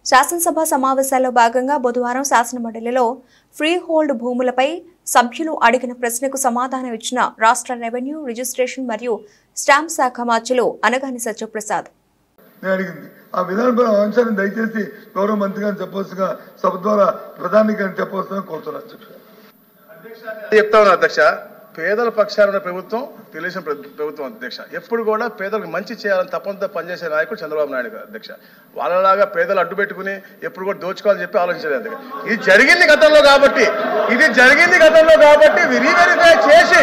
శాసనసభ సమావేశాల్లో భాగంగా బుధవారం శాసనమండలిలో ఫ్రీ హోల్డ్ భూములపై సభ్యులు అడిగిన ప్రశ్నకు సమాధానం ఇచ్చిన రాష్ట్ర రెవెన్యూ రిజిస్ట్రేషన్ మరియు స్టాంప్ శాఖ మంత్రులు అనగాని సత్యప్రసాద్. ఆ విధానపై అంశాన్ని దయచేసి గౌరవ మంత్రి గారిని చెప్పవలసిగా సభ ద్వారా ప్రధాని గారిని చెప్పవలసిన కోరుతున్నాను. చెప్తా అధ్యక్ష, పేదల పక్షాన ప్రభుత్వం, తెలుగుదేశం ప్రభుత్వం అధ్యక్ష ఎప్పుడు కూడా పేదలకు మంచి చేయాలని తప్పంతా పనిచేసే నాయకుడు చంద్రబాబు నాయుడు గారు అధ్యక్ష. వాళ్ళలాగా పేదలు అడ్డు పెట్టుకుని ఎప్పుడు కూడా దోచుకోవాలని చెప్పి ఆలోచించలేదు అధ్యక్ష. ఇది జరిగింది గతంలో కాబట్టి రీవెరిఫై చేసి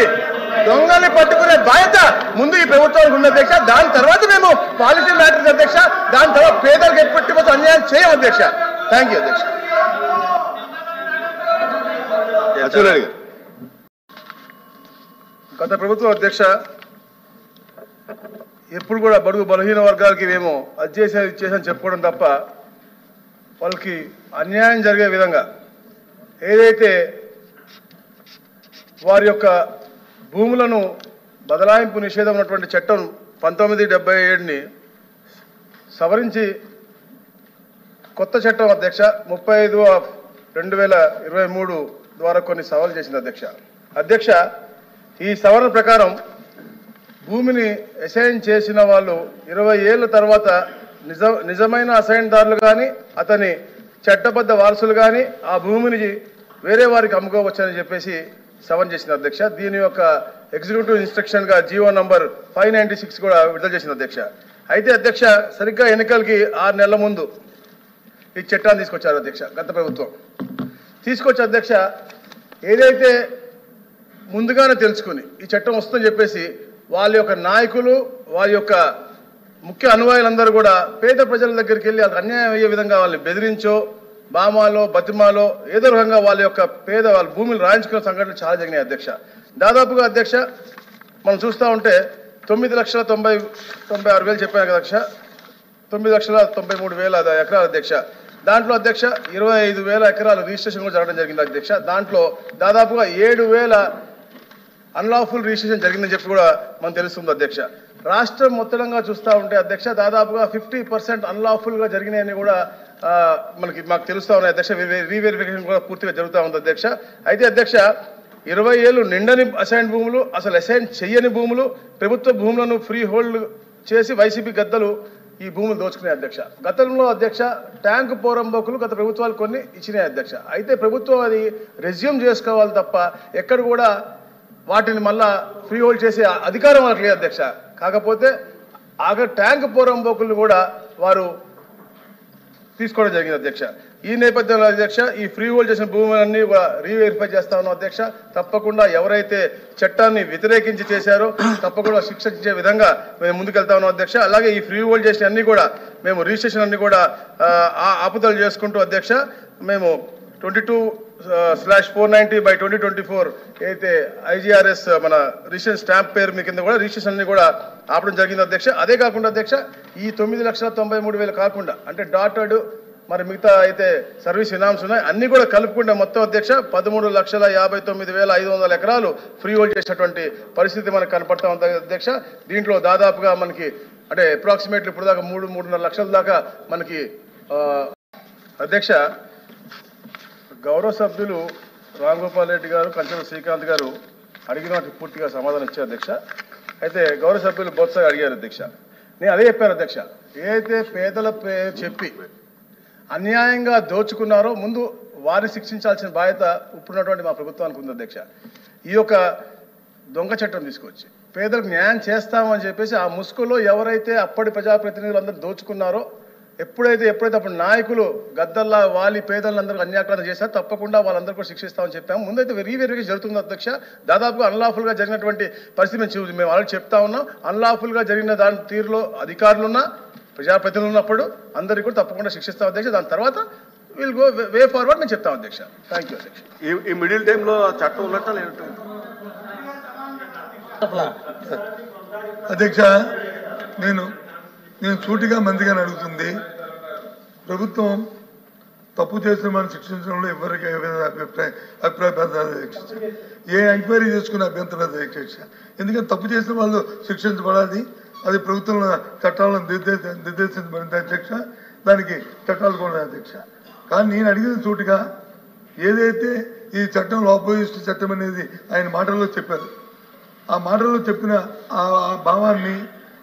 దొంగల్ని పట్టుకునే బాధ్యత ముందు ఈ ప్రభుత్వానికి ఉంది అధ్యక్ష. దాని తర్వాత మేము పాలసీ మ్యాటర్స్ అధ్యక్ష, దాని తర్వాత పేదలకు ఎప్పటి అన్యాయం చేయం అధ్యక్ష. థ్యాంక్ యూ అధ్యక్ష. గత ప్రభుత్వం అధ్యక్ష ఎప్పుడు కూడా బడుగు బలహీన వర్గాలకి మేము అది చేసాం చెప్పుకోవడం తప్ప వాళ్ళకి అన్యాయం జరిగే విధంగా ఏదైతే వారి యొక్క భూములను బదలాయింపు నిషేధం ఉన్నటువంటి చట్టం 1977ని సవరించి కొత్త చట్టం అధ్యక్ష 35/2023 ద్వారా కొన్ని సవరణలు చేసింది అధ్యక్ష. ఈ సవరణ ప్రకారం భూమిని అసైన్ చేసిన వాళ్ళు 20 ఏళ్ళ తర్వాత నిజమైన అసైన్దారులు కానీ అతని చట్టబద్ధ వారసులు కానీ ఆ భూమిని వేరే వారికి అమ్ముకోవచ్చని చెప్పేసి సవరణ చేసింది అధ్యక్ష. దీని యొక్క ఎగ్జిక్యూటివ్ ఇన్స్ట్రక్షన్గా జీవో నంబర్ 596 కూడా విడుదల చేసింది అధ్యక్ష. అయితే అధ్యక్ష సరిగ్గా ఎన్నికలకి 6 నెలల ముందు ఈ చట్టాన్ని తీసుకొచ్చారు అధ్యక్ష. గత ప్రభుత్వం తీసుకొచ్చి అధ్యక్ష ఏదైతే ముందుగానే తెలుసుకుని ఈ చట్టం వస్తుందని చెప్పేసి వాళ్ళ యొక్క నాయకులు వారి యొక్క ముఖ్య అనుయాయులందరూ కూడా పేద ప్రజల దగ్గరికి వెళ్ళి అది అన్యాయం అయ్యే విధంగా వాళ్ళని బెదిరించో బామాలో బతిమాలో ఏదో రకంగా వాళ్ళ భూమిని రాయించుకున్న సంఘటనలు చాలా జరిగినాయి అధ్యక్ష. దాదాపుగా అధ్యక్ష మనం చూస్తూ ఉంటే 9,96,000 చెప్పాను కదా అధ్యక్ష, 9,93,000 ఎకరాలు అధ్యక్ష. దాంట్లో అధ్యక్ష 25,000 ఎకరాలు రిజిస్ట్రేషన్ కూడా జరగడం జరిగింది అధ్యక్ష. దాంట్లో దాదాపుగా 7,000 అన్లాఫుల్ రిజిస్ట్రేషన్ జరిగిందని చెప్పి కూడా మనం తెలుస్తుంది అధ్యక్ష. రాష్ట్రం మొత్తంగా చూస్తూ ఉంటే అధ్యక్ష దాదాపుగా 50% అన్లాఫుల్గా జరిగినాయని కూడా మాకు తెలుస్తూ ఉన్నాయి అధ్యక్ష. రీవెరిఫికేషన్ కూడా పూర్తిగా జరుగుతూ ఉంది అధ్యక్ష. అయితే అధ్యక్ష 20 ఏళ్ళు నిండని అసైన్ భూములు, అసలు అసైన్ చెయ్యని భూములు, ప్రభుత్వ భూములను ఫ్రీ హోల్డ్ చేసి వైసీపీ గద్దలు ఈ భూములు దోచుకునే అధ్యక్ష. గతంలో అధ్యక్ష ట్యాంక్ పోరంబోకులు గత ప్రభుత్వాలు కొన్ని ఇచ్చినాయి అధ్యక్ష. అయితే ప్రభుత్వం అది రెజ్యూమ్ చేసుకోవాలి తప్ప ఎక్కడ కూడా వాటిని మళ్ళా ఫ్రీ హోల్డ్ చేసే అధికారం వాళ్ళకి లేదు అధ్యక్ష. కాకపోతే ట్యాంక్ పోరంబోకులు కూడా వారు తీసుకోవడం జరిగింది అధ్యక్ష. ఈ నేపథ్యంలో అధ్యక్ష ఈ ఫ్రీ హోల్డ్ చేసిన భూములన్నీ రీవెరిఫై చేస్తా ఉన్నాం అధ్యక్ష. తప్పకుండా ఎవరైతే చట్టాన్ని వ్యతిరేకించి చేశారో తప్పకుండా శిక్షించే విధంగా మేము ముందుకెళ్తా ఉన్నాం అధ్యక్ష. అలాగే ఈ ఫ్రీ హోల్డ్ చేసిన అన్ని కూడా మేము రిజిస్ట్రేషన్ అన్ని కూడా ఆపుదలు చేసుకుంటూ అధ్యక్ష మేము 22/490/2024 అయితే IGRS మన రిజిస్ట్రేషన్ స్టాంప్ పేరు మీ కింద కూడా రిజిస్ట్రేషన్ అన్ని కూడా ఆపడం జరిగింది అధ్యక్ష. అదే కాకుండా అధ్యక్ష ఈ 9,93,000 కాకుండా అంటే డాటెడ్ మరి మిగతా అయితే సర్వీస్ ఇనామ్స్ ఉన్నాయి అన్ని కూడా కలుపుకుంటే మొత్తం అధ్యక్ష 13,59,500 ఎకరాలు ఫ్రీ హోల్డ్ చేసినటువంటి పరిస్థితి మనకు కనపడతా ఉంది అధ్యక్ష. దీంట్లో దాదాపుగా మనకి అంటే అప్రాక్సిమేట్లీ ఇప్పుడు దాకా 3-3.5 లక్షల దాకా మనకి అధ్యక్ష. గౌరవ సభ్యులు రామ్ గోపాల్ రెడ్డి గారు, కంచెల శ్రీకాంత్ గారు అడిగిన వాటికి పూర్తిగా సమాధానం ఇచ్చారు అధ్యక్ష. అయితే గౌరవ సభ్యులు బొత్సగా అడిగారు అధ్యక్ష. నేను అదే చెప్పాను అధ్యక్ష, ఏదైతే పేదల పేరు చెప్పి అన్యాయంగా దోచుకున్నారో ముందు వారిని శిక్షించాల్సిన బాధ్యత ఇప్పుడున్నటువంటి మా ప్రభుత్వానికి ఉంది అధ్యక్ష. ఈ యొక్క దొంగ చట్టం తీసుకొచ్చి పేదలకు న్యాయం చేస్తామని చెప్పేసి ఆ ముసుగులో ఎవరైతే అప్పటి ప్రజాప్రతినిధులు అందరూ దోచుకున్నారో ఎప్పుడైతే అప్పుడు నాయకులు గద్దల్లా వాలి పేదలందరూ అన్యాక్రాంతం చేశారు తప్పకుండా వాళ్ళందరూ కూడా శిక్షిస్తామని చెప్పాము. ముందైతే రీవెరిఫికేషన్ జరుగుతుంది అధ్యక్ష. దాదాపుగా అన్లాఫుల్గా జరిగినటువంటి పరిస్థితి మేము ఆల్రెడీ చెప్తా ఉన్నాం. అన్లాఫుల్గా జరిగిన దాని తీరులో అధికారులున్నా ప్రజాప్రతినిధులు ఉన్నప్పుడు అందరికీ కూడా తప్పకుండా శిక్షిస్తాం అధ్యక్ష. దాని తర్వాత విల్ గో వే ఫార్వర్డ్ నేను చెప్తాం అధ్యక్ష. థ్యాంక్ యూ అధ్యక్ష. ఈ మిడిల్ టైంలో చట్టం ఉన్నట్టు లేదు అధ్యక్ష. నేను సూటిగా మందిగా అడుగుతుంది, ప్రభుత్వం తప్పు చేసిన మనం శిక్షించడంలో ఎవరికి అభిప్రాయపడాలి ఏ ఎంక్వైరీ చేసుకునే అభ్యంతరం అధ్యక్ష. ఎందుకంటే తప్పు చేసిన వాళ్ళు శిక్షించబడాలి, అది ప్రభుత్వం చట్టాలను నిర్దేశించబడింది అధ్యక్ష. దానికి చట్టాలు కూడా అధ్యక్ష. కానీ నేను అడిగిన సూటిగా ఏదైతే ఈ చట్టం లోపభూయిష్ట చట్టం అనేది ఆయన మాటల్లో చెప్పారు, ఆ మాటల్లో చెప్పిన ఆ భావాన్ని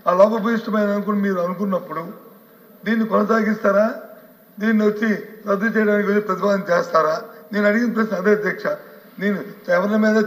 ఆ లోపభూయిష్టమైన అనుకుని మీరు అనుకున్నప్పుడు దీన్ని కొనసాగిస్తారా, దీన్ని వచ్చి రద్దు చేయడానికి ప్రతిపాదన చేస్తారా? నేను అడిగిన ప్రశ్న అదే అధ్యక్ష. నేను ఎవరి మీద